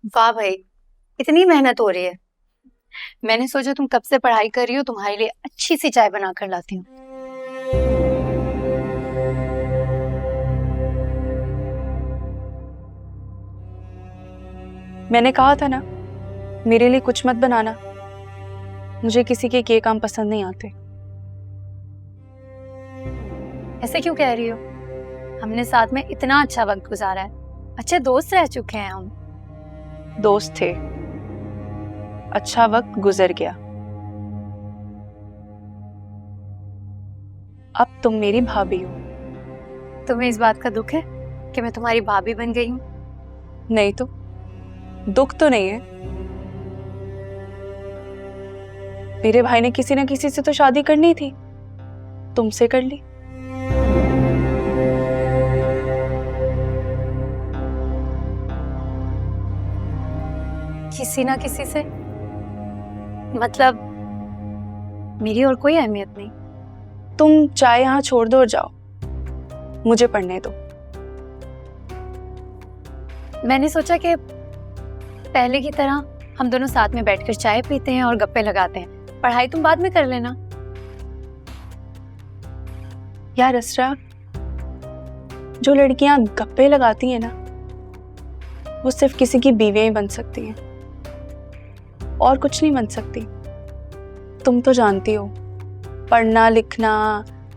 वाह भाई, इतनी मेहनत हो रही है। मैंने सोचा तुम कब से पढ़ाई कर रही हो, तुम्हारे लिए अच्छी सी चाय बना कर लाती हूँ। मैंने कहा था ना, मेरे लिए कुछ मत बनाना। मुझे किसी के किए काम पसंद नहीं आते। ऐसे क्यों कह रही हो? हमने साथ में इतना अच्छा वक्त गुजारा है, अच्छे दोस्त रह चुके हैं हम। दोस्त थे, अच्छा वक्त गुजर गया। अब तुम मेरी भाभी हो। तुम्हें इस बात का दुख है कि मैं तुम्हारी भाभी बन गई हूँ? नहीं तो दुख तो नहीं है। मेरे भाई ने किसी ना किसी से तो शादी करनी थी, तुमसे कर ली। किसी ना किसी से मतलब मेरी और कोई अहमियत नहीं। तुम चाय यहाँ छोड़ दो और जाओ, मुझे पढ़ने दो। मैंने सोचा कि पहले की तरह हम दोनों साथ में बैठकर चाय पीते हैं और गप्पे लगाते हैं। पढ़ाई तुम बाद में कर लेना। यार असरा, जो लड़कियां गप्पे लगाती हैं ना, वो सिर्फ किसी की बीवियां ही बन सकती हैं और कुछ नहीं बन सकती। तुम तो जानती हो, पढ़ना लिखना,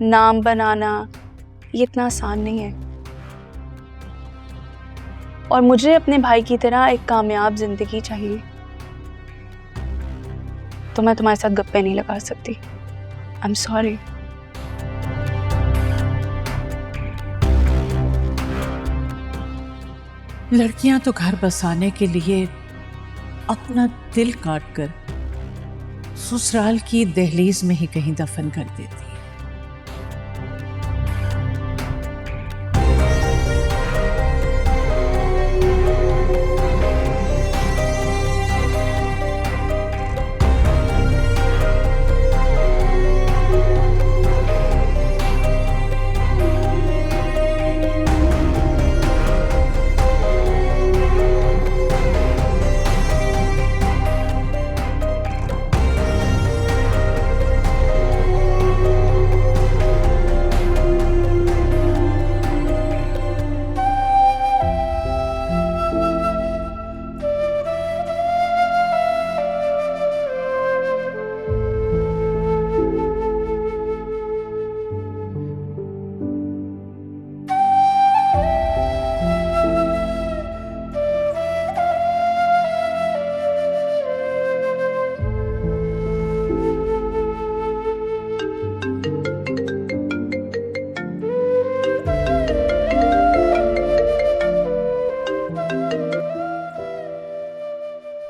नाम बनाना, ये इतना आसान नहीं है। और मुझे अपने भाई की तरह एक कामयाब जिंदगी चाहिए। तो मैं तुम्हारे साथ गप्पे नहीं लगा सकती। I am sorry. लड़कियां तो घर बसाने के लिए अपना दिल काट कर ससुराल की दहलीज में ही कहीं दफन कर देती है।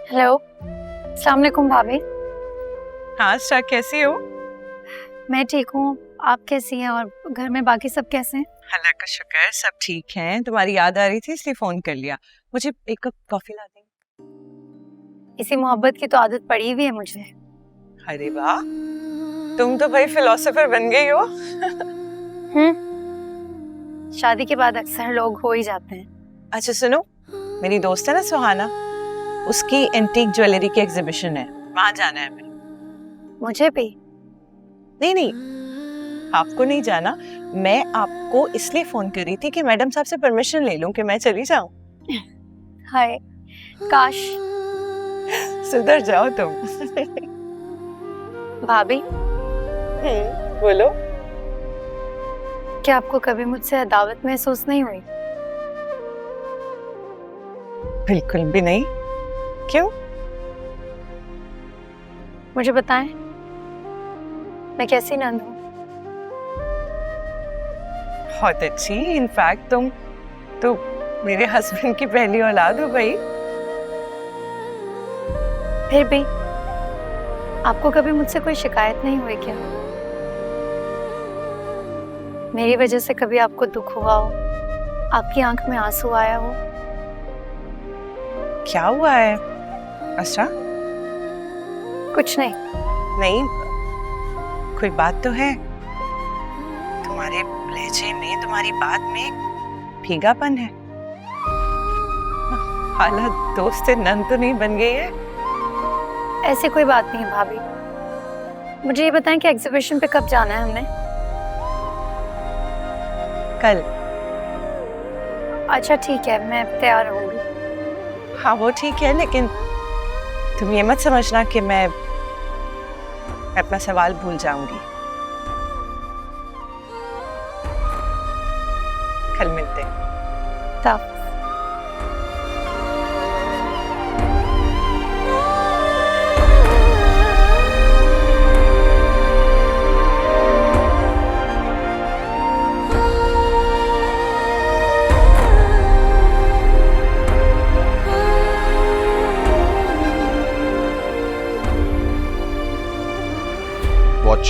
हेलो, अस्सलाम वालेकुम भाभी। हाँ शा, कैसी हो? मैं ठीक हूँ, आप कैसी हैं और घर में बाकी सब कैसे हैं? अल्लाह का शुक्र है, सब ठीक हैं। तुम्हारी याद आ रही थी इसलिए फोन कर लिया। मुझे एक कप कॉफी ला देंगे? इसी मोहब्बत की तो आदत पड़ी हुई है मुझे। अरे वाह, तुम तो भाई फिलोसोफर बन गई हो। शादी के बाद अक्सर लोग हो ही जाते हैं। अच्छा सुनो, मेरी दोस्त है ना सुहाना, उसकी एंटीक ज्वेलरी की एग्जीबिशन है, वहां जाना है हमें। मुझे भी? नहीं, आपको नहीं जाना। मैं आपको इसलिए फोन कर रही थी कि मैडम साहब से परमिशन ले लूं कि मैं चली जाऊं। हाय, काश। सुधर जाओ तुम। भाभी, बोलो। क्या आपको कभी मुझसे अदावत महसूस नहीं हुई? बिल्कुल भी नहीं। क्यों? मुझे बताएं, मैं कैसी नंद हूँ? बहुत अच्छी। इनफैक्ट तुम तो मेरे हस्बैंड की पहली औलाद हो भाई। फिर भी आपको कभी मुझसे कोई शिकायत नहीं हुई क्या? मेरी वजह से कभी आपको दुख हुआ हो, आपकी आंख में आंसू आया हो? क्या हुआ है असरा? कुछ नहीं। नहीं, कोई बात तो है। तुम्हारे लहजे में, तुम्हारी बात में भीगापन है। हाला दोस्त नंद तो नहीं बन गई है? ऐसी कोई बात नहीं है भाभी। मुझे ये बताएं कि एग्जीबिशन पे कब जाना है हमने? कल। अच्छा ठीक है, मैं तैयार होंगी। हाँ वो ठीक है, लेकिन तुम ये मत समझना कि मैं अपना सवाल भूल जाऊंगी। कल मिलते हैं। तब वॉच।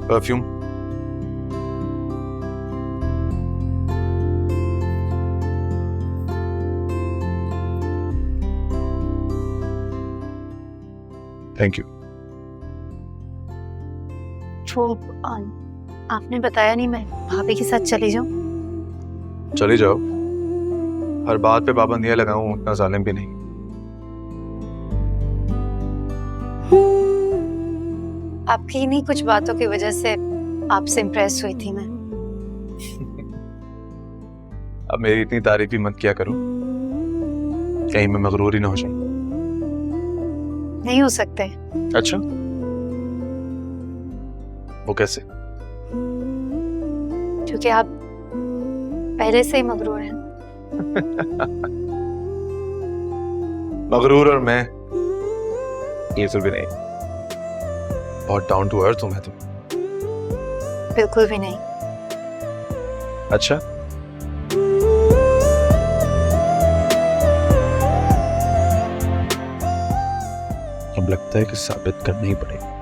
परफ्यूम। Thank you. वो आपने बताया नहीं, मैं भाभी के साथ चली जाऊं? चले जाओ, हर बात पे पाबंदियां लगाऊं उतना जालिम भी नहीं। आपकी इन्हीं कुछ बातों की वजह से आपसे इम्प्रेस हुई थी मैं। अब मेरी इतनी तारीफ भी मत किया करो, कहीं मैं मगरूर ही ना हो जाऊं। नहीं हो सकते। अच्छा, वो कैसे? क्योंकि आप पहले से ही मगरूर हैं। मगरूर और मैं ये तो भी नहीं। बहुत डाउन टू अर्थ हूं मैं तो। बिल्कुल भी नहीं। अच्छा, अब लगता है कि साबित करना ही पड़ेगा।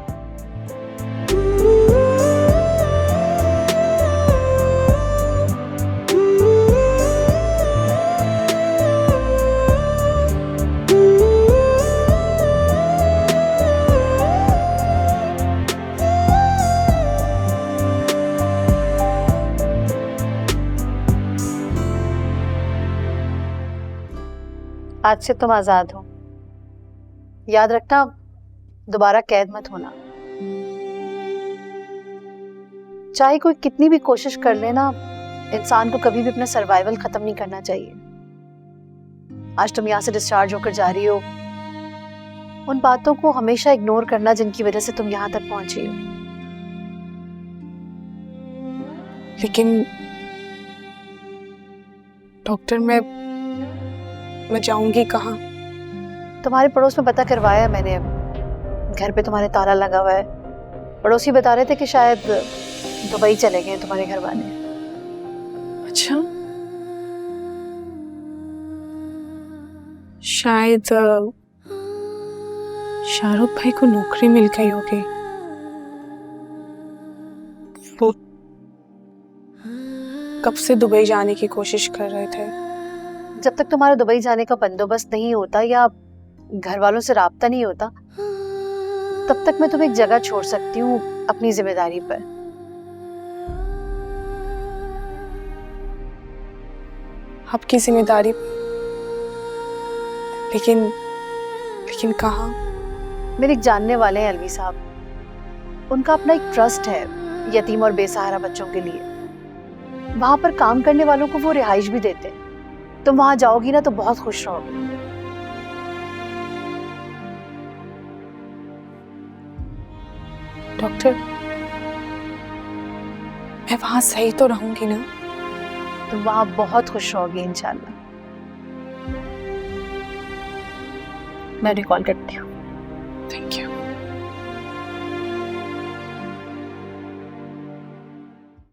आज से तुम आजाद हो। याद रखना, दोबारा कैद मत होना। चाहे कोई कितनी भी कोशिश कर लेना, इंसान को कभी भी अपना सर्वाइवल खत्म नहीं करना चाहिए। आज तुम यहाँ से डिस्चार्ज होकर जा रही हो, उन बातों को हमेशा इग्नोर करना जिनकी वजह से तुम यहाँ तक पहुंची हो। लेकिन डॉक्टर, मैं जाऊंगी कहाँ? तुम्हारे पड़ोस में पता करवाया मैंने, घर पे तुम्हारे ताला लगा हुआ है। पड़ोसी बता रहे थे कि शायद दुबई चले गए तुम्हारे घर वाले। अच्छा, शायद शाहरुख भाई को नौकरी मिल गई होगी। वो कब से दुबई जाने की कोशिश कर रहे थे। जब तक तुम्हारे दुबई जाने का बंदोबस्त नहीं होता या घर वालों से राब्ता नहीं होता, तब तक मैं तुम्हें एक जगह छोड़ सकती हूँ अपनी जिम्मेदारी पर। आपकी जिम्मेदारी, लेकिन कहाँ? मेरे एक जानने वाले हैं अलवी साहब, उनका अपना एक ट्रस्ट है यतीम और बेसहारा बच्चों के लिए। वहां पर काम करने वालों को वो रिहाइश भी देते हैं। तुम वहां जाओगी ना तो बहुत खुश रहोगी। डॉक्टर, मैं वहां सही तो रहूंगी ना? तुम वहां बहुत खुश रहोगी इंशाल्लाह। मैं रिकॉल करती हूँ। Thank you.